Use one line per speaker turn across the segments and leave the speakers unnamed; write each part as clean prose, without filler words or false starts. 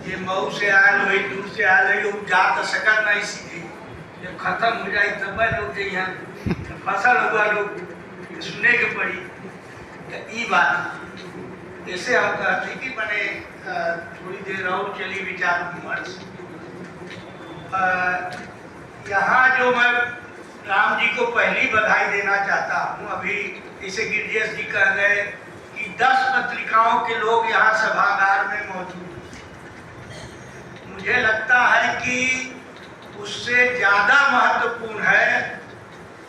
ये मऊ से आयल हुई, दूर से आयल हुई, वो जा तो सकत नहीं सीधे, जब खत्म हो जाए तब लोग जो यहाँ फसल हुआ लोग सुने के पड़ी। तो ये बात ऐसे हम कहते कि मैंने थोड़ी देर और चली विचार विमर्श। यहाँ जो मैं राम जी को पहली बधाई देना चाहता हूँ, अभी जैसे गिरिजेश जी कह गए कि 10 पत्रिकाओं के लोग यहाँ सभागार में मौजूद हैं। मुझे लगता है कि उससे ज़्यादा महत्वपूर्ण है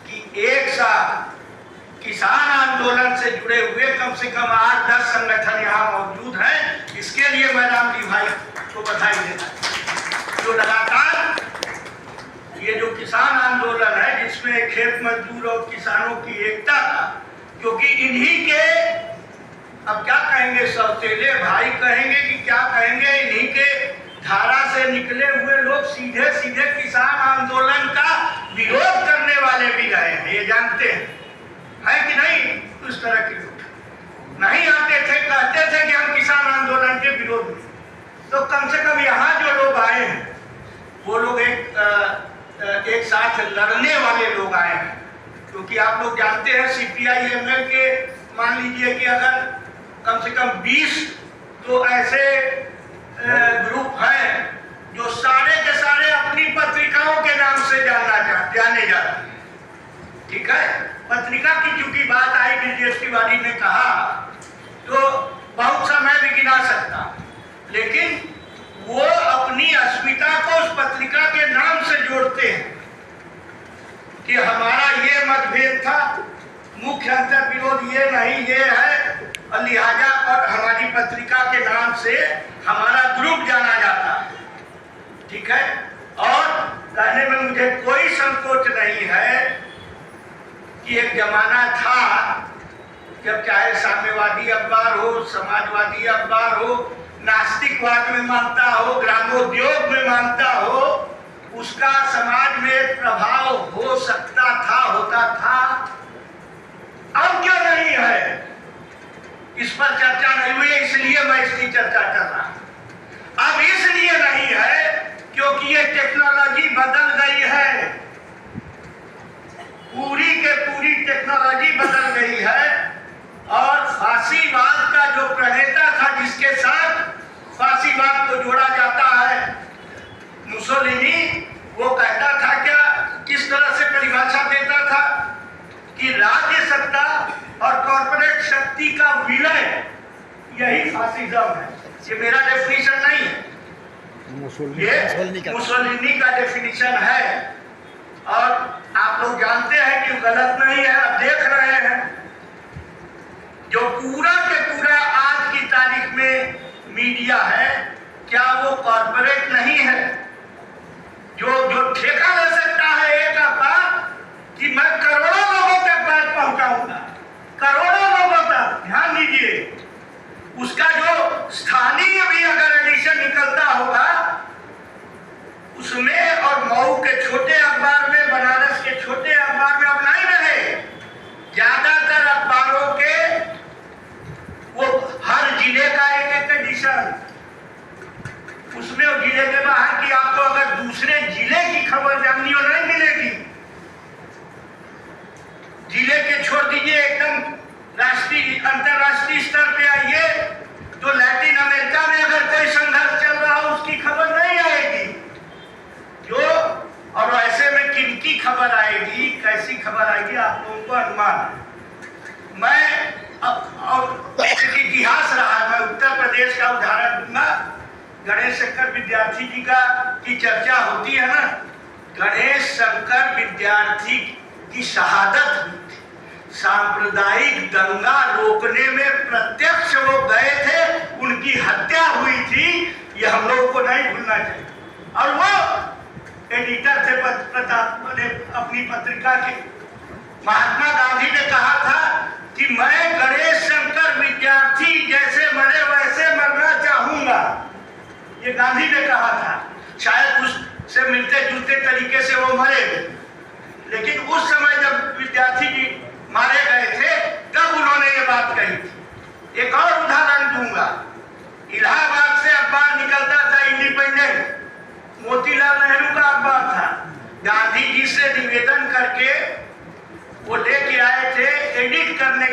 कि एक साथ किसान आंदोलन से जुड़े हुए कम से कम 8-10 संगठन यहाँ मौजूद हैं। इसके लिए मैं राम जी भाई को बधाई देना, जो लगातार ये जो किसान आंदोलन है जिसमें खेत मजदूर और किसानों की एकता था, क्योंकि इन्हीं के, अब क्या कहेंगे, सौतेले भाई कहेंगे कि क्या कहेंगे, इन्हीं के धारा से निकले हुए लोग सीधे सीधे किसान आंदोलन का विरोध करने वाले भी रहे हैं, ये जानते हैं, है कि नहीं? उस तरह के लोग नहीं आते थे, कहते थे कि हम किसान आंदोलन के विरोध में। तो कम से कम यहाँ जो लोग आए हैं वो लोग एक साथ लड़ने वाले लोग आए हैं, क्योंकि आप लोग जानते हैं CPI-ML के मान लीजिए कि अगर कम से कम 20 तो ऐसे ग्रुप हैं जो सारे के सारे अपनी पत्रिकाओं के नाम से जाने जाते हैं। ठीक है, पत्रिका की चूंकि बात आई, गिरिजेश तिवारी ने कहा, तो बहुत समय भी गिना सकता, लेकिन वो अपनी अस्मिता को उस पत्रिका के नाम से जोड़ते हैं कि हमारा ये मतभेद था, मुख्य अंतर विरोध ये नहीं, ये है, और लिहाजा और हमारी पत्रिका के नाम से हमारा ग्रुप जाना जाता है। ठीक है, और कहने में मुझे कोई संकोच नहीं है कि एक जमाना था जब चाहे साम्यवादी अखबार हो, समाजवादी अखबार हो, नास्तिकवाद में मानता हो, ग्रामोद्योग में मानता हो, उसका समाज में प्रभाव हो सकता था, होता था। अब क्यों नहीं है, इस पर चर्चा नहीं हुई, इसलिए मैं इसकी चर्चा कर रहा हूं। अब इसलिए नहीं है क्योंकि ये टेक्नोलॉजी बदल गई है, पूरी के पूरी टेक्नोलॉजी बदल गई है, और फांसीवाद का जो प्रणेता था, जिसके साथ फांसीवाद को जोड़ा जाता है, मुसोलिनी, वो कहता था क्या, किस तरह से परिभाषा देता था कि राज्य सत्ता और कॉर्पोरेट शक्ति का विलय यही फासिज्म है। ये मेरा डेफिनेशन नहीं है, ये मुसोलिनी का डेफिनेशन है, और आप लोग जानते हैं कि गलत नहीं है। अब देख रहे हैं जो पूरा के पूरा आज की तारीख में मीडिया है, क्या वो कॉर्पोरेट नहीं है? जो ठेका ले सकता है एक अखबार कि मैं करोड़ों लोगों तक बात पहुंचाऊंगा, करोड़ों लोगों तक, ध्यान दीजिए, उसका जो स्थानीय भी अगर एडिशन निकलता होगा उसमें, और मऊ के छोटे अखबार में, बनारस के छोटे अखबार में अब नहीं रहे, ज्यादातर अखबारों के वो हर जिले का एक एडिशन, उसमें वो जिले के बाहर की आपको अगर दूसरे जिले की खबर जाननी हो नहीं मिलेगी। जिले के छोड़ दीजिए, एकदम राष्ट्रीय अंतरराष्ट्रीय स्तर पे आइए तो लैटिन अमेरिका में अगर कोई संघर्ष चल रहा हो उसकी खबर नहीं आएगी, जो, और ऐसे में किनकी खबर आएगी, कैसी खबर आएगी, आप लोगों को अनुमान है। मैं और एक इतिहास रहा है, मैं उत्तर प्रदेश का उदाहरण दूंगा। गणेश शंकर विद्यार्थी जी की चर्चा होती है ना, गणेश शंकर विद्यार्थी की शहादत हुई थी, सांप्रदायिक दंगा रोकने में प्रत्यक्ष वो गए थे, उनकी हत्या हुई थी, ये हम लोगों को नहीं भूलना चाहिए। और वो एडिटर थे प्रताप ने अपनी पत्रिका के। महात्मा गांधी ने कहा था कि मैं गणेश शंकर विद्यार्थी जैसे मरे वैसे मरना चाहूंगा, ये गांधी ने कहा था। शायद उससे मिलते जुलते तरीके से वो मरे, लेकिन उस समय जब विद्यार्थी जी मारे गए थे तब उन्होंने ये बात कही थी। एक और उदाहरण दूंगा, इलाहाबाद से अखबार निकलता था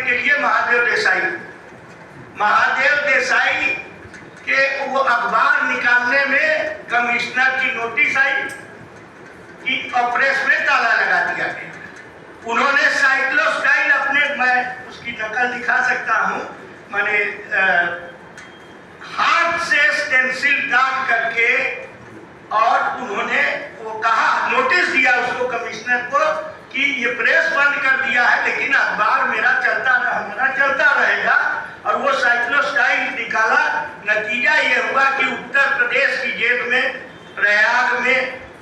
के लिए महादेव देसाई के वो अखबार निकालने में कमिश्नर की नोटिस आई कि प्रेस में ताला लगा दिया गया। उन्होंने साइक्लोस्टाइल अपने, मैं उसकी नकल दिखा सकता हूँ, मैंने हाथ से स्टेंसिल दाग करके, और उन्होंने वो कहा, नोटिस दिया उसको कमिश्नर को कि ये प्रेस बंद कर दिया है लेकिन अखबार मेरा चलता रहेगा। और वो साइक्लोस्टाइल निकाला। नतीजा ये हुआ कि उत्तर प्रदेश की जेल में, प्रयाग में,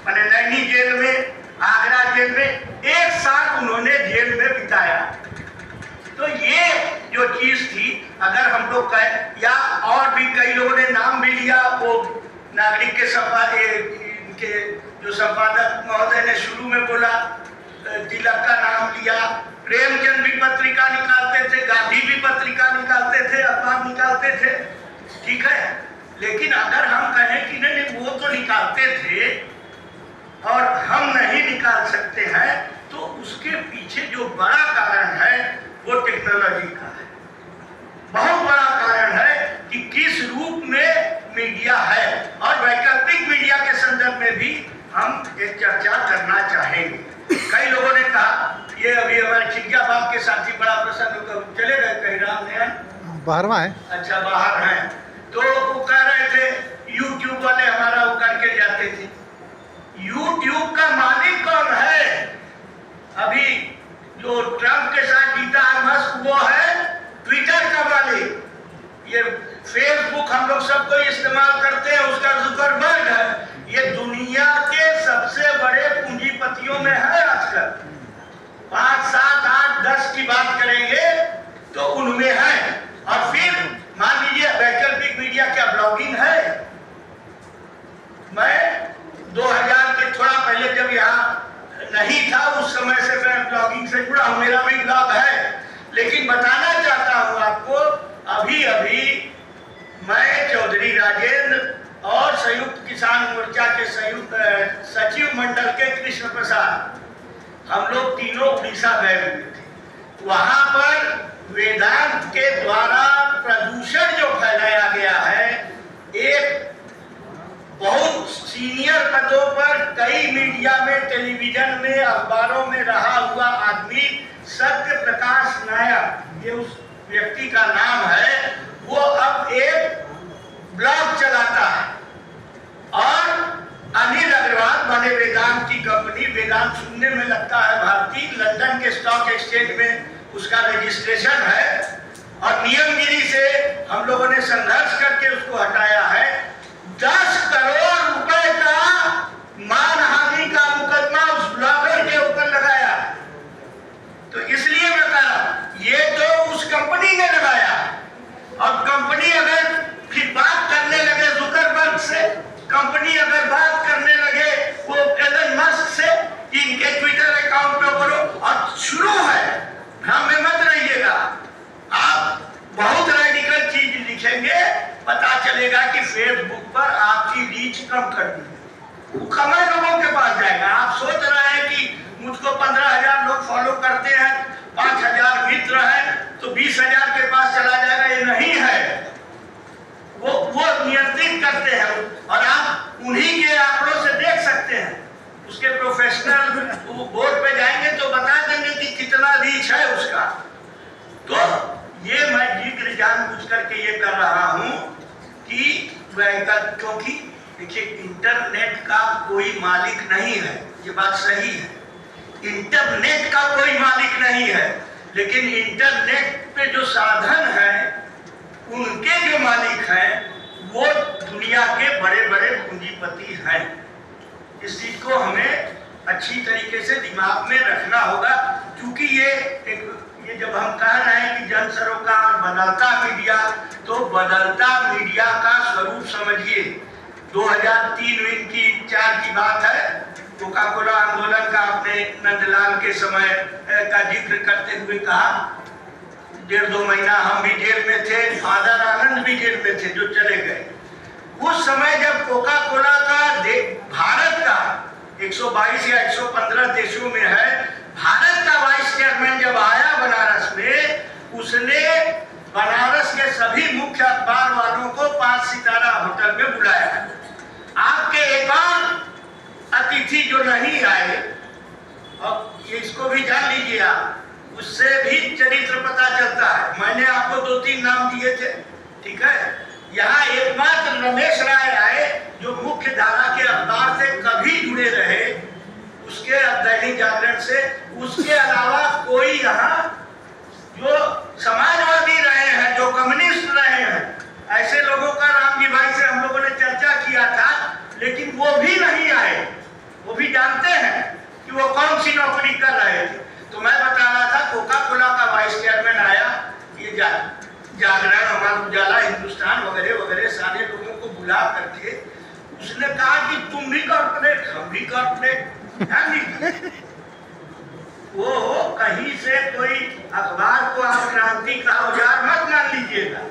नैनी जेल में, आगरा जेल में 1 साल उन्होंने जेल में बिताया। तो ये जो चीज थी, अगर हम लोग कहें, या और भी कई लोगों ने नाम भी लिया, वो नागरिक के जो संपादक महोदय ने शुरू में बोला, तिलक का नाम लिया, प्रेमचंद भी पत्रिका निकालते थे, गांधी भी पत्रिका निकालते थे, अखबार निकालते थे, ठीक है। लेकिन अगर हम कहें कि नहीं वो तो निकालते थे और हम नहीं निकाल सकते हैं, तो उसके पीछे जो बड़ा कारण है वो टेक्नोलॉजी का है। बहुत बड़ा कारण है कि किस रूप में मीडिया है, और वैकल्पिक मीडिया के संदर्भ में भी हम एक चर्चा करना चाहेंगे। कई लोगों ने कहा, ये अभी हमारे चिड़िया बाग के साथी बड़ा प्रसन्न होकर चले गए, कहीं राम है,
बाहर है, अच्छा
बाहर हैं, तो वो कह रहे थे यूट्यूब वाले हमारा वो करके जाते थे। यूट्यूब का मालिक कौन है? अभी जो ट्रंप के साथ जीता है मस्क, वो है ट्विटर का मालिक। ये फेसबुक हम लोग सब कोई इस्तेमाल करते हैं, उसका जुकरबर्ग है। ये दुनिया के सबसे बड़े पूंजीपतियों में है आजकल। 5, 7, 8, 10 की बात करेंगे तो उनमें है। और फिर मान लीजिए वैकल्पिक मीडिया, क्या ब्लॉगिंग है? मैं 2000 के थोड़ा पहले जब यहाँ नहीं था, उस समय से मैं ब्लॉगिंग से जुड़ा हूँ, मेरा भी ब्लॉग है। लेकिन बताना चाहता हूँ आपको, अभी मैं चौधरी राजेंद्र और संयुक्त किसान मोर्चा के संयुक्त सचिव मंडल के कृष्ण प्रसाद, हम लोग तीनों उड़ीसा गए हुए थे। वहां पर वेदांत के द्वारा प्रदूषण जो फैलाया गया है, एक बहुत सीनियर पदों पर कई मीडिया में, टेलीविजन में, अखबारों में रहा हुआ आदमी सत्य प्रकाश नायक, ये उस व्यक्ति का नाम है, वो अब एक ब्लॉग चलाता है। और अनिल अग्रवाल बने वेदांत की कंपनी, वेदांत सुनने में लगता है भारतीय, लंदन के स्टॉक एक्सचेंज में उसका रजिस्ट्रेशन है। और नियमगिरी से हम लोगों ने संघर्ष करके उसको हटाया है। 10 करोड़ रुपए का मानहानि का मुकदमा उस ब्लॉगर के ऊपर लगाया। तो इसलिए मैं कह रहा हूं, ये तो उस कंपनी ने लगाया। और कंपनी अगर फिर बात करने लगे जुकरबर्ग से, कंपनी अगर बात करने लगे वो एलन मस्क से, इनके ट्विटर अकाउंट पे करो, और शुरू है, भ्रम में मत रहिएगा। आप बहुत रेडिकल चीज लिखेंगे, पता चलेगा कि फेसबुक पर आपकी रीच कम कर दी, वो कम लोगों के पास जाएगा। आप सोच रहे हैं कि मुझको 15,000 लोग फॉलो करते हैं, 5,000 मित्र हैं, तो 20,000 के पास चला जाएगा, ये नहीं है। वो नियंत्रित करते हैं, और आप उन्हीं के आंकड़ों से देख सकते हैं। उसके प्रोफेशनल बोर्ड पे जाएंगे तो बता देंगे कि कितना रीच है उसका। तो ये मैं जिक्र जानबूझ करके ये कर रहा हूं कि क्योंकि देखिए, इंटरनेट का कोई मालिक नहीं है, ये बात सही है। इंटरनेट का कोई मालिक नहीं है, लेकिन इंटरनेट पे जो साधन है, उनके जो मालिक हैं, वो दुनिया के बड़े बड़े पूंजीपति हैं। इस चीज को हमें अच्छी तरीके से दिमाग में रखना होगा, क्योंकि ये जब हम कह रहे हैं कि जन सरोकार बदलता मीडिया, तो बदलता मीडिया का स्वरूप समझिए। 2003-4 की बात है, कोका कोला आंदोलन का आपने नंदलाल के समय का जिक्र करते हुए कहा। 1.5-2 महीना हम भी जेल में थे, फादर आनंद भी जेल में थे, जो चले गए। उस समय जब कोका कोला का भारत का 122 या 115 देशों में है, भारत का वाइस चेयरमैन जब आया बनारस में, उसने बनारस के सभी मुख्य अखबार वालों को 5 सितारा होटल में बुलाया है। आपके एक और अतिथि जो नहीं आए, और ये इसको भी जान लीजिए आप, उससे भी चरित्र पता चलता है। मैंने आपको 2-3 नाम दिए थे, ठीक है। यहाँ एकमात्र रमेश राय आए जो मुख्य धारा के अखबार से कभी जुड़े रहे, उसके दैनिक जागरण से। उसके अलावा कोई यहाँ जो समाजवादी रहे हैं, जो कम्युनिस्ट रहे हैं, ऐसे लोगों का राम जी भाई से हम लोगों ने चर्चा किया था, लेकिन वो भी नहीं आए। वो भी जानते हैं कि वो कौन सी नौकरी कर रहे थे। तो मैं बता रहा था, कोका कोला का वाइस चेयरमैन आया, ये जागरण, अमर उजाला, हिंदुस्तान वगैरह वगैरह सारे लोगों को बुला करके उसने कहा कि तुम भी कॉर्पोरेट, हम भी कॉर्पोरेट। वो कहीं से कोई अखबार को आप क्रांति का औजार मत मान लीजिएगा,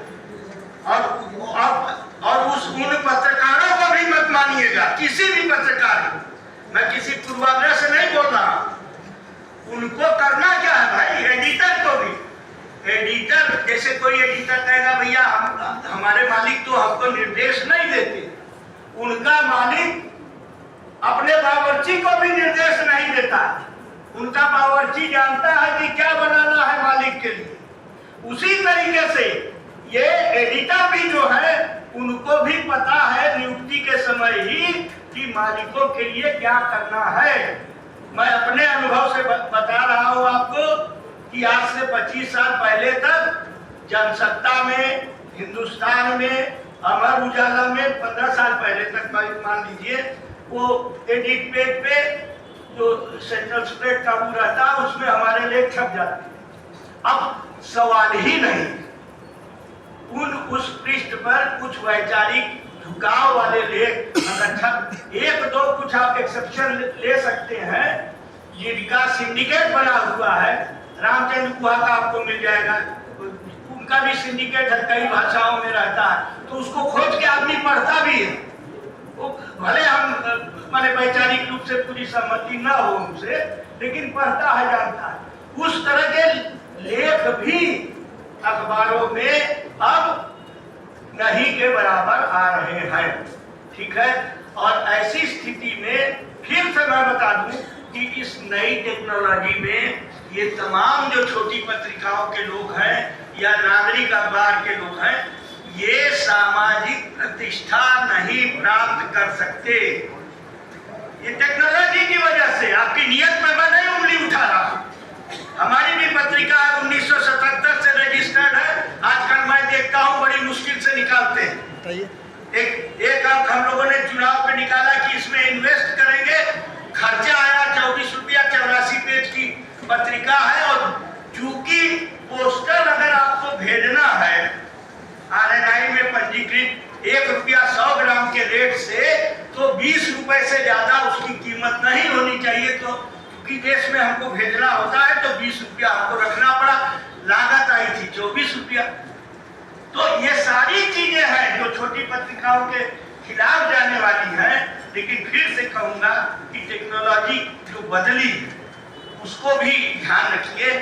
और उन पत्रकारों को भी मत मानिएगा, किसी भी पत्रकार को। मैं किसी पूर्वाग्रह से नहीं बोल रहा। उनको करना क्या है भाई, एडिटर को भी। एडिटर, जैसे कोई एडिटर कहेगा भैया हमारे मालिक तो हमको निर्देश नहीं देते, उनका मालिक अपने बावर्ची को भी निर्देश नहीं देता। उनका बावर्ची जानता है कि क्या बनाना है मालिक के लिए। उसी तरीके से ये एडिटर भी जो है, उनको भी पता है नियुक्ति के समय ही कि मालिकों के लिए क्या करना है। मैं अपने अनुभव से बता रहा हूँ आपको कि आज से 25 साल पहले तक जनसत्ता में, हिंदुस्तान में, अमर उजाला में 15 साल पहले तक मान लीजिए, वो एडिट पेज पे जो सेंट्रल स्प्रेड का वो रहता, उसमें हमारे लेख छप जाते। अब सवाल ही नहीं, उस पृष्ठ पर कुछ वैचारिक झुकाव वाले लेख अगर छप, 1-2 कुछ आप एक्सेप्शन ले सकते हैं, जिनका सिंडिकेट बना हुआ है। रामचंद्र गुहा का आपको मिल जाएगा, उनका भी सिंडिकेट है, कई भाषाओं में रहता है, तो उसको खोज के आदमी पढ़ता भी है। वो भले हम माने वैचारिक रूप से पूरी सहमति ना हो उनसे, लेकिन पढ़ता है, जानता है। उस तरह के लेख भी अखबारों में अब नहीं के बराबर आ रहे हैं, ठीक है। और ऐसी स्थिति में फिर से मैं बता दूं कि इस नई टेक्नोलॉजी में ये तमाम जो छोटी पत्रिकाओं के लोग हैं या नागरिक अखबार के लोग हैं, ये सामाजिक प्रतिष्ठा नहीं प्राप्त कर सकते। ये टेक्नोलॉजी की वजह से, आपकी नियत में मैं नहीं उंगली उठा रहा। हमारी भी पत्रिका 1977 से रजिस्टर्ड है। आजकल मैं देखता हूँ बड़ी मुश्किल से निकालते हैं। एक अंक हम लोगों ने चुनाव पे निकाला कि इसमें इन्वेस्ट करेंगे, खर्चा आया 24 रुपया, 84 पेज की पत्रिका है। और चूंकि पोस्टर अगर आपको भेजना है RNI में पंजीकृत 1 रुपया 100 ग्राम के रेट से, तो 20 रुपए से ज्यादा उसकी कीमत नहीं होनी चाहिए। तो क्योंकि देश में हमको भेजना होता है तो 20 रुपया हमको रखना पड़ा, लागत आई थी 24 रुपया। तो ये सारी चीजें हैं जो छोटी पत्रिकाओं के खिलाफ जाने वाली हैं। लेकिन फिर से कहूंगा कि टेक्नोलॉजी जो बदली उसको भी ध्यान रखिए।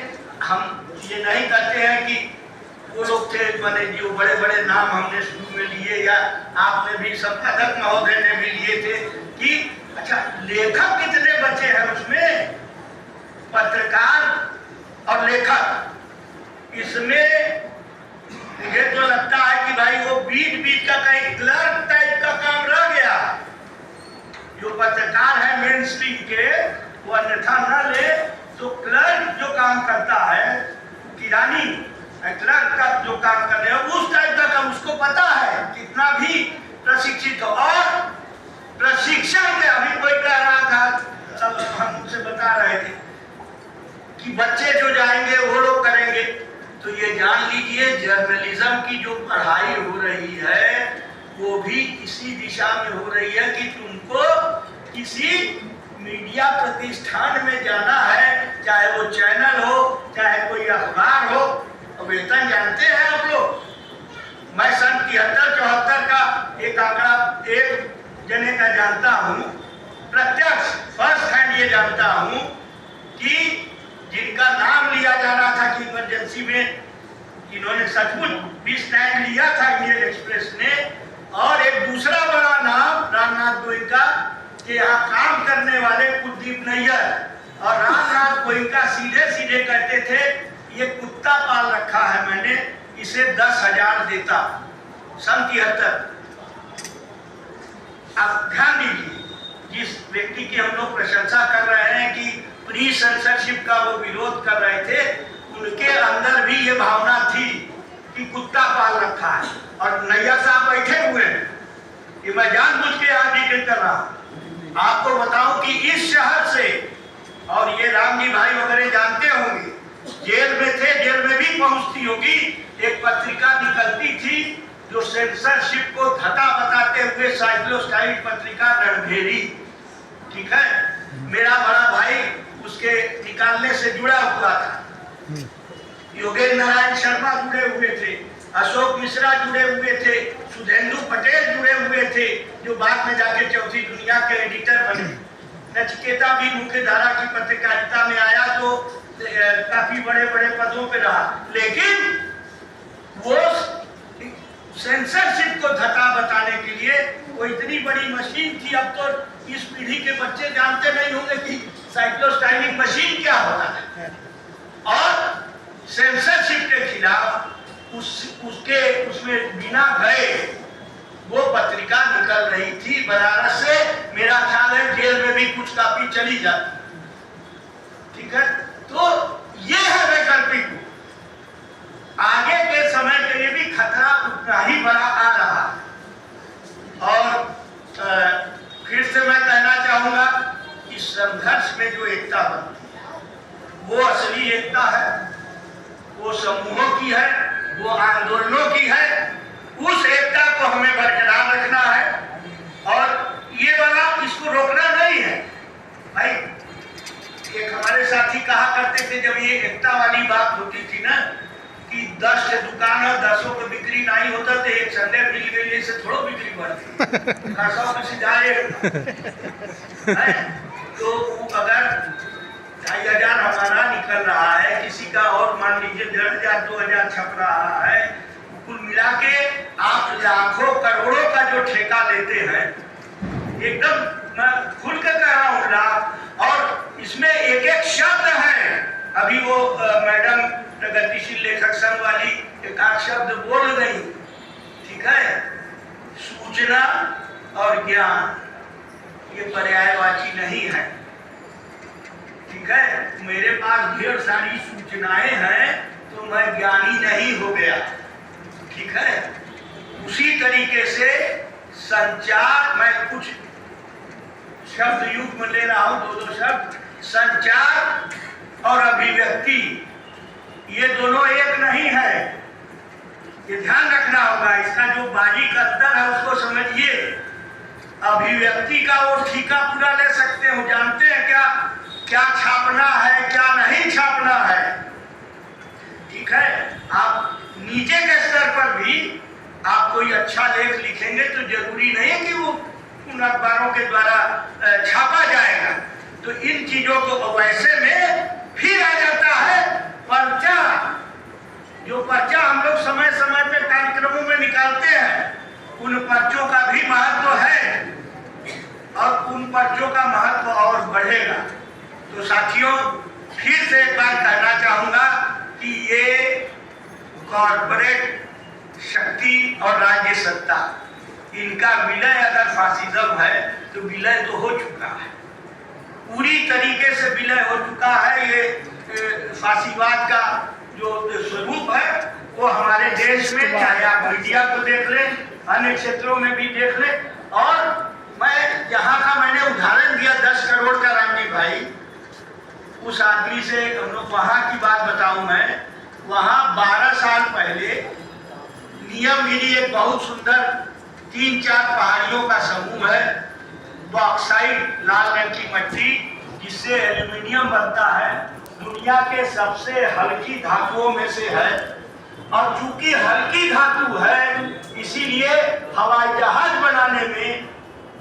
हम ये नहीं कहते हैं कि वो लोग थे बने जो बड़े बड़े नाम हमने शुरू में लिए, या आपने भी संपादक महोदय ने भी लिए थे, कि अच्छा लेखक कितने बचे हैं उसमें, पत्रकार और लेखक। इसमें मुझे तो लगता है कि भाई वो बीच का कहीं क्लर्क टाइप का काम रह गया। जो पत्रकार है मेन स्ट्रीम के, वो अन्यथा न ले, तो क्लर्क जो काम करता है, किरानी क्लर्क का जो काम कर रहे हो, उस टाइप का काम उसको पता है, कितना भी प्रशिक्षित हो। और प्रशिक्षण के अभी कोई कह रहा था, हमसे बता रहे थे कि बच्चे जो जाएंगे वो लोग करेंगे। तो ये जान लीजिए जर्नलिज्म की जो पढ़ाई हो रही है वो भी इसी दिशा में हो रही है कि तुमको किसी मीडिया प्रतिष्ठान में जाना है, चाहे वो चैनल हो, चाहे कोई अखबार हो। वेतन जानते हैं आप लोग। मैं सन 73-74 का एक आंकड़ा एक जने का जानता हूँ, प्रत्यक्ष फर्स्ट हैंड ये जानता हूँ कि जिनका नाम लिया जा रहा था कि इमरजेंसी में इन्होंने सचमुच भी स्टैंड लिया था इंडियन एक्सप्रेस ने। और एक दूसरा बड़ा नाम रामनाथ गोयनका के यहाँ काम करने वाले कुलदीप नैयर, और रामनाथ गोयनका सीधे सीधे कहते थे ये कुत्ता पाल रखा है मैंने, इसे 10,000 देता। सन 73। अब ध्यान दीजिए, जिस व्यक्ति की हम लोग प्रशंसा कर रहे हैं कि प्री सेंसरशिप का वो विरोध कर रहे थे, उनके अंदर भी ये भावना थी कि कुत्ता पाल रखा है। और नैयर साहब बैठे हुए हैं, ये मैं जानबूझ के यहाँ जिक्र कर रहा हूँ। आपको बताऊं कि इस शहर से, और ये राम जी भाई वगैरह जानते होंगे, जेल में थे, जेल में भी पहुंचती होगी, एक पत्रिका निकलती थी जो सेंसरशिप को धता बताते हुए साइक्लोस्टाइल पत्रिका रणभेरी, ठीक है। मेरा बड़ा भाई उसके निकालने से जुड़ा हुआ था, योगेंद्र नारायण शर्मा जुड़े हुए थे, अशोक मिश्रा जुड़े हुए थे, सुधेंदु पटेल जुड़े हुए थे जो बाद में जाके चौथी दुनिया के एडिटर बने। नचिकेता भी मुख्य धारा की पत्रकारिता में आया तो काफी बड़े बड़े पदों पे रहा, लेकिन वो सेंसरशिप को धता बताने के लिए वो इतनी बड़ी मशीन थी। अब तो इस पीढ़ी के बच्चे जानते नहीं होंगे कि साइक्लोस्टाइलिंग मशीन क्या होता है। और सेंसरशिप के खिलाफ उसमें बिना गए वो पत्रिका निकल रही थी बनारस से। मेरा ख्याल है जेल में भी कुछ कापी चली जाती, ठीक है। तो ये है वैकल्पिक। आगे के समय के लिए भी खतरा उतना ही बड़ा आ रहा। और फिर से मैं कहना चाहूंगा कि संघर्ष में जो एकता बनती है वो असली एकता है, वो समूहों की है, वो आंदोलनों की है। उस एकता को हमें बरकरार रखना है और ये वाला इसको रोकना नहीं है भाई। एक हमारे साथी कहा करते थे जब ये एकता वाली बात होती थी ना कि 10 दुकान है, 10 को बिक्री नहीं होता तो एक संडे मिल गई से थोड़ा बिक्री बढ़ती, खासा किसी जाए तो अगर 2,500 हमारा निकल रहा है, किसी का और मान लीजिए 1,500 2,000 छप रहा है, कुल मिला के आप लाखों करोड़ों का जो ठेका लेते हैं, एकदम मैं खुल के कह रहा हूँ लाख। और इसमें एक एक शब्द है। अभी वो मैडम प्रगतिशील लेखक संघ वाली एक आध शब्द बोल गई, ठीक है। सूचना और ज्ञान ये पर्यायवाची नहीं है, ठीक है। मेरे पास ढेर सारी सूचनाएं हैं तो मैं ज्ञानी नहीं हो गया, ठीक है। उसी तरीके से संचार, मैं कुछ शब्द युग में ले रहा हूं, दो शब्द, संचार और अभिव्यक्ति, ये दोनों एक नहीं है। ये ध्यान रखना होगा। इसका जो बाजी का स्तर है उसको समझिए। अभिव्यक्ति का वो ठीका पूरा ले सकते हो, जानते हैं क्या क्या छापना है क्या नहीं छापना है, ठीक है। आप नीचे के स्तर पर भी आप कोई अच्छा लेख लिखेंगे तो जरूरी नहीं कि वो उन अखबारों के द्वारा छापा जाएगा। तो इन चीजों को वैसे में फिर आ जाता है पर्चा। जो पर्चा हम लोग समय समय पे कार्यक्रमों में निकालते हैं, उन पर्चों का भी महत्व है और उन पर्चों का महत्व और बढ़ेगा। तो साथियों, फिर से एक बार कहना चाहूंगा कि ये कॉर्पोरेट शक्ति और राज्य सत्ता, इनका विलय अगर फासिज्म है तो विलय तो हो चुका है, पूरी तरीके से विलय हो चुका है। ये फासीवाद का जो स्वरूप है वो हमारे देश में, चाहे आप मीडिया को देख लें, अन्य क्षेत्रों में भी देख लें। और मैं यहाँ का मैंने उदाहरण दिया 10 करोड़ का रामजी भाई, उस आदमी से हम लोग वहाँ की बात बताऊं मैं। वहाँ 12 साल पहले नियमगिरी एक बहुत सुंदर 3-4 पहाड़ियों का समूह है, बॉक्साइट लाल रंग की मिट्टी जिससे एल्यूमिनियम बनता है, दुनिया के सबसे हल्की धातुओं में से है। और चूंकि हल्की धातु है इसीलिए हवाई जहाज बनाने में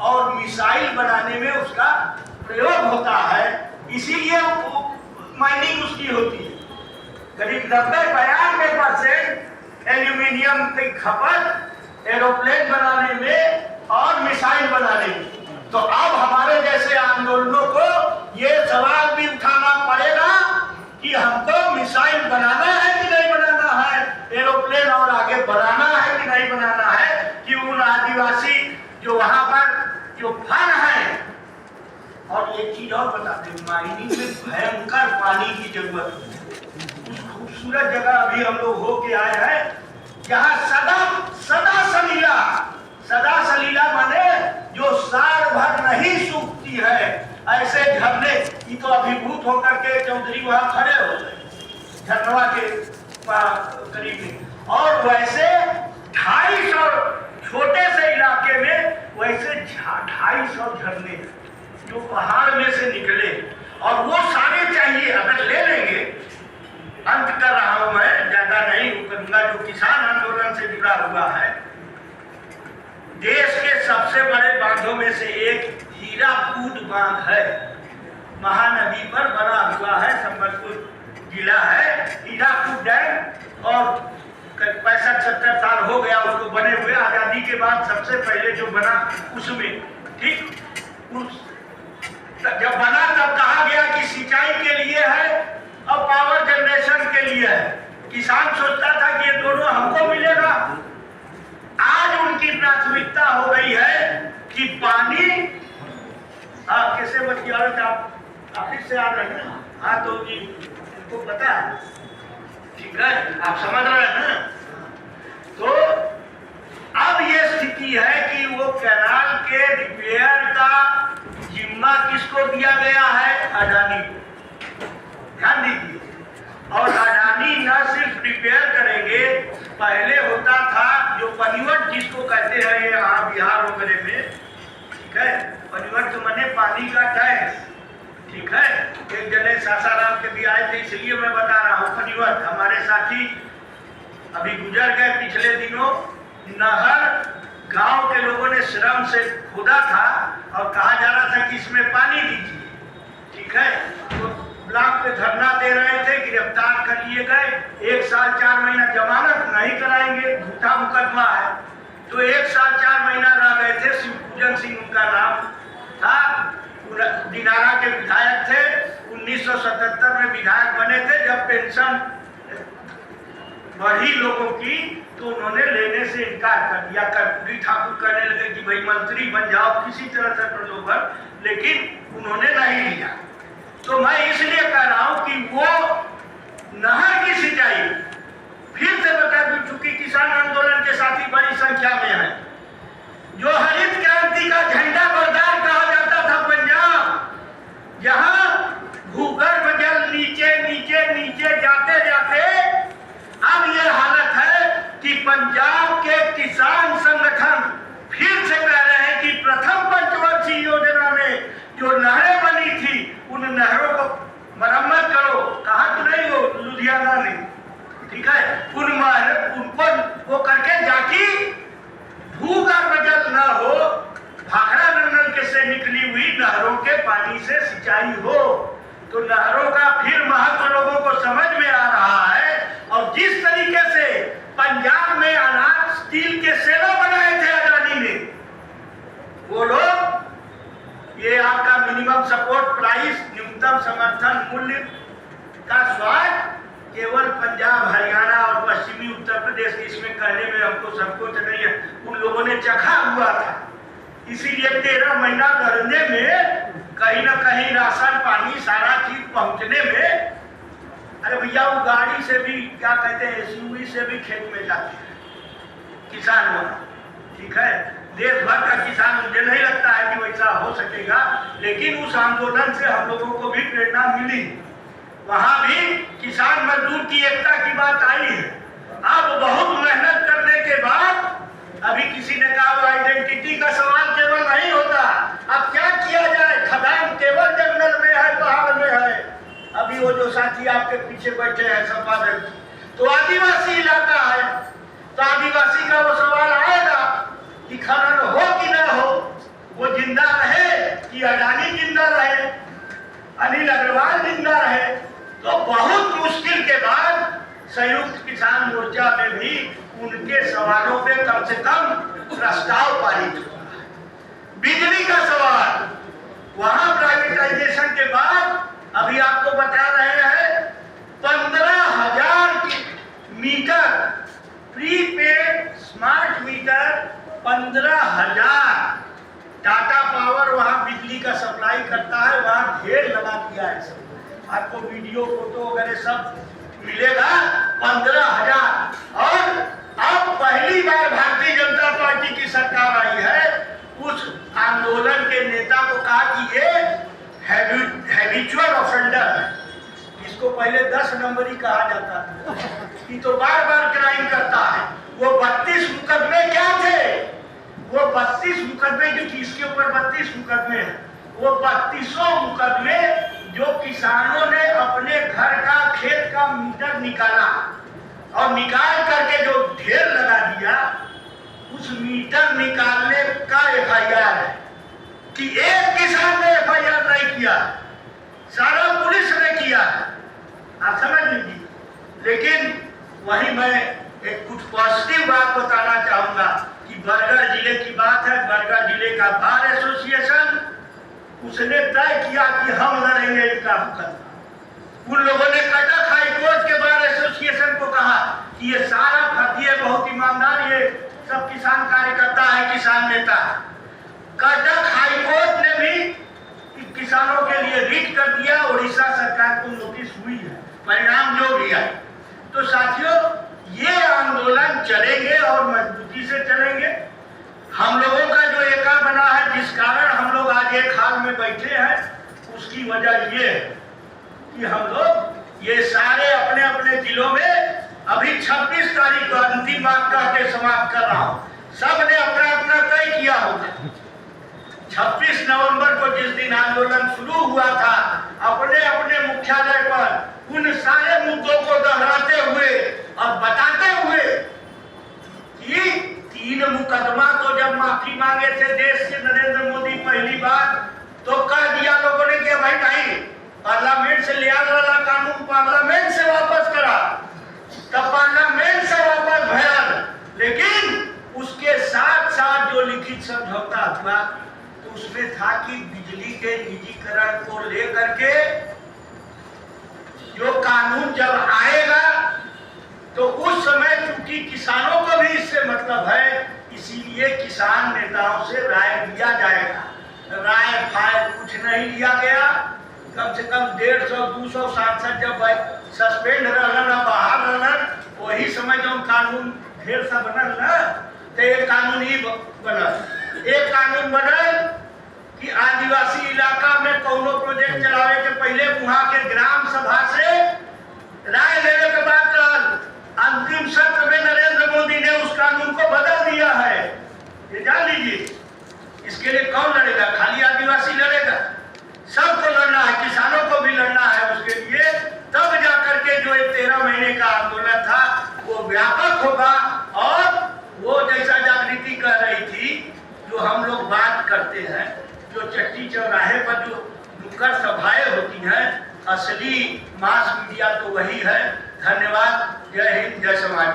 और मिसाइल बनाने में उसका प्रयोग होता है, इसीलिए माइनिंग उसकी होती है। करीब 90-92% एल्यूमिनियम की खपत एरोप्लेन बनाने में और मिसाइल बनाने में। तो अब हमारे जैसे आंदोलनों को ये सवाल भी उठाना पड़ेगा कि हमको मिसाइल बनाना है कि नहीं बनाना है, एरोप्लेन और आगे बढ़ाना है कि नहीं बनाना है, कि उन आदिवासी जो वहां पर जो फन है। और एक चीज और बताते हैं, माइनिंग में भयंकर पानी की जरूरत है। उस खूबसूरत जगह अभी हम लोग होके आए हैं जहाँ सदा सलीला माने जो साल भर नहीं सूखती है, ऐसे झरने की तो अभिभूत होकर के चौधरी वहां खड़े हो गए झरनवा के करीब में। और वैसे 250 छोटे से इलाके में वैसे 250 झरने जो पहाड़ में से निकले, और वो सारे चाहिए। अगर ले लेंगे, अंत कर रहा हूं मैं, ज्यादा नहीं करूंगा, जो किसान आंदोलन से जुड़ा हुआ है, देश के सबसे बड़े बांधों में से एक हीराकूद बांध है, महानदी पर बना हुआ है, संबलपुर जिला है हीराकूद डैम। और 65-70 साल हो गया उसको बने हुए, आजादी के बाद सबसे पहले जो बना उसमें, ठीक, जब बना तब कहा गया कि सिंचाई के लिए है और पावर जनरेशन के लिए है। किसान सोचता था कि ये दोनों हमको मिलेगा। आज उनकी प्राथमिकता हो गई है कि पानी, आप कैसे बच्चे आप ऑफिस से आ रहे हैं, हाँ तो जी उनको पता है, ठीक है, आप समझ रहे हैं ना। तो अब ये स्थिति है कि वो कैनाल के रिपेयर का जिम्मा किसको दिया गया है? अडानी को। ध्यान दीजिए, और अडानी न सिर्फ रिपेयर करेंगे, पहले होता था जो पनिवट जिसको कहते हैं ये यहाँ बिहार वगैरह में, ठीक है, पनिवट तो मने पानी का टैक्स, ठीक है। एक जने सासाराम के भी आए थे, इसलिए मैं बता रहा हूँ। पनिवट हमारे साथी अभी गुजर गए पिछले दिनों। नहर गांव के लोगों ने श्रम से खोदा था और कहा जा रहा था कि इसमें पानी दीजिए, ठीक है। तो ब्लॉक पे धरना दे रहे थे, गिरफ्तार कर लिए गए। 1 साल 4 महीना जमानत नहीं कराएंगे, झूठा मुकदमा है। तो 1 साल 4 महीना रह गए थे। शिवपूजन सिंह उनका नाम था, दिनारा के विधायक थे, 1977 में विधायक बने थे। जब पेंशन बढ़ी लोगों की तो उन्होंने लेने से इनकार कर दिया। कर्पूरी ठाकुर कहने लगे कि भाई मंत्री बन जाओ, किसी तरह से प्रलोभन, लेकिन उन्होंने नहीं लिया। तो मैं इसलिए कह रहा हूं कि वो नहर की सिंचाई फिर से बता दूं, चूंकि किसान आंदोलन के साथी बड़ी संख्या में है। जो हरित क्रांति का झंडा बरदार कहा जाता था पंजाब, जहां भूगर्भ जल नीचे नीचे नीचे जाते जाते अब ये हालत है कि पंजाब के किसान संगठन फिर से कह रहे हैं कि प्रथम पंचवर्षीय योजना में जो नहरें बनी थी उन नहरों को मरम्मत करो। कहा कि नहीं, वो लुधियाना ने, ठीक है, उनको वो करके जाके भूगर्भ जल न हो, भाखड़ा नंगल के से निकली हुई नहरों के पानी से सिंचाई हो। तो नहरों का फिर महत्व लोगों को समझ में आ रहा है। और जिस तरीके से पंजाब में अनाज स्टील के सेवा बनाए थे अडानी ने, वो लोग ये आपका मिनिमम सपोर्ट प्राइस, न्यूनतम समर्थन मूल्य का स्वाद केवल पंजाब, हरियाणा और पश्चिमी उत्तर प्रदेश, इसमें कहने में हमको संकोच नहीं है, उन लोगों ने चखा हुआ था। इसीलिए 13 महीना लड़ने में कहीं ना कहीं राशन पानी सारा चीज पहुंचने में, अरे भैया वो गाड़ी से भी, क्या कहते हैं, एसयूवी से भी खेत में जाते हैं किसान वहां, ठीक है। देश भर का किसान, मुझे नहीं लगता है कि वैसा हो सकेगा, लेकिन उस आंदोलन से हम लोगों को भी प्रेरणा मिली। वहां भी किसान मजदूर की एकता की बात आई है। अब बहुत मेहनत करने के बाद, अभी किसी ने कहा वो आइडेंटिटी का सवाल केवल नहीं होता, अब क्या किया जाए, खदान केवल जंगल में है, पहाड़ में है। अभी वो जो साथी आपके पीछे बैठे हैं संपादक, तो आदिवासी इलाका है, तो आदिवासी का वो सवाल आएगा कि खनन हो कि ना हो, वो जिंदा रहे कि अडानी जिंदा रहे, अनिल अग्रवाल जिंदा रहे, तो बहुत मुश्किल के बाद संयुक्त किसान मोर्चा में भी उनके सवालों पे कम से कम प्रस्ताव पारित हुआ। बिजली का सवाल, वहां प्राइवेटाइजेशन के बाद अभी आपको बता रहे हैं 15,000 meter prepaid smart meter 15,000 Tata power वहां बिजली का सप्लाई करता है, वहां ढेर लगा दिया है। सब आपको वीडियो फोटो वगैरह सब मिलेगा। 15,000। और अब पहली बार भारतीय जनता पार्टी की सरकार आई है, उस आंदोलन के नेता को कहा कि ये हैबिचुअल ऑफेंडर है। इसको पहले 10 नंबरी कहा जाता था कि तो बार बार क्राइम करता है। वो 32 मुकदमे क्या थे? वो 32 मुकदमे, जो किसके ऊपर 32 मुकदमे हैं, वो 32 मुकदमे जो किसानों ने अपने घर का खेत का मीटर निकाला और निकाल करके जो ढेर लगा दिया, उस मीटर निकालने का FIR है कि एक किसान ने FIR नहीं किया, सारा पुलिस ने किया। आप समझ लीजिए। लेकिन वही मैं एक कुछ पॉजिटिव बात बताना चाहूंगा कि बरगढ़ जिले की बात है। बरगढ़ जिले का बार एसोसिएशन, उसने तय किया कि हम लड़ेंगे इनका मुकदमा। उन लोगों ने कटक हाई कोर्ट के बार एसोसिएशन को कहा कि ये सारा फर्जी है, बहुत ईमानदार, ये सब किसान कार्यकर्ता है, किसान नेता है। कटक हाई कोर्ट ने भी किसानों के लिए रिट कर दिया। उड़ीसा सरकार को नोटिस हुई है, परिणाम जो भी है। तो साथियों, ये आंदोलन चलेंगे और मजबूती से चलेंगे। हम लोगों का जो एका बना है, जिस कारण हम लोग आज एक हाल में बैठे हैं, उसकी वजह ये है कि हम लोग ये सारे अपने अपने जिलों में, अभी 26 तारीख को अंतिम बात कह के समाप्त कर रहा हूं, सब ने अपना अपना तय किया होगा। 26 नवंबर को जिस दिन आंदोलन शुरू हुआ था, अपने अपने मुख्यालय पर उन सारे मुद्दों को दोहराते हुए और बताते हुए कि 3 मुकदमा तो जब माफी मांगे थे देश के नरेंद्र मोदी पहली बार, तो कह दिया लोगों ने कि भाई नहीं, पार्लियामेंट से लिया वाला कानून पार्लियामेंट से वापस करा, तब पार्लियामेंट से वापस भया। लेकिन उसके साथ साथ जो लिखित समझौता हुआ, तो उसमें था कि बिजली के निजीकरण को लेकर के जो कानून जब आएगा, तो उस समय चूंकि किसानों को भी इससे मतलब है, इसीलिए किसान नेताओं से राय लिया जाएगा। राय फाय कुछ नहीं लिया गया। कम से कम 150-200 सांसद जब सस्पेंड रहना, बाहर रहना, वही समय जो कानून ढेर सा बनल ना, तो एक कानून ही बनल। एक कानून बनल कि आदिवासी इलाका में कोनो प्रोजेक्ट चलावे के पहले वहां के ग्राम सभा से राय लेने के बाद अंतिम सत्र में नरेंद्र मोदी ने उस कानून को बदल दिया है। ये जान लीजिए। इसके लिए कौन लड़ेगा? खाली आदिवासी लड़ेगा? सबको लड़ना है, किसानों को भी लड़ना है उसके लिए। तब जाकर के जो 13 महीने का आंदोलन था वो व्यापक होगा। और वो जैसा जागृति कह रही थी, जो हम लोग बात करते हैं, जो चट्टी चौराहे पर जो नुक्कड़ सभाएं होती हैं, असली मास मीडिया तो वही है। धन्यवाद। जय हिंद, जय समाज।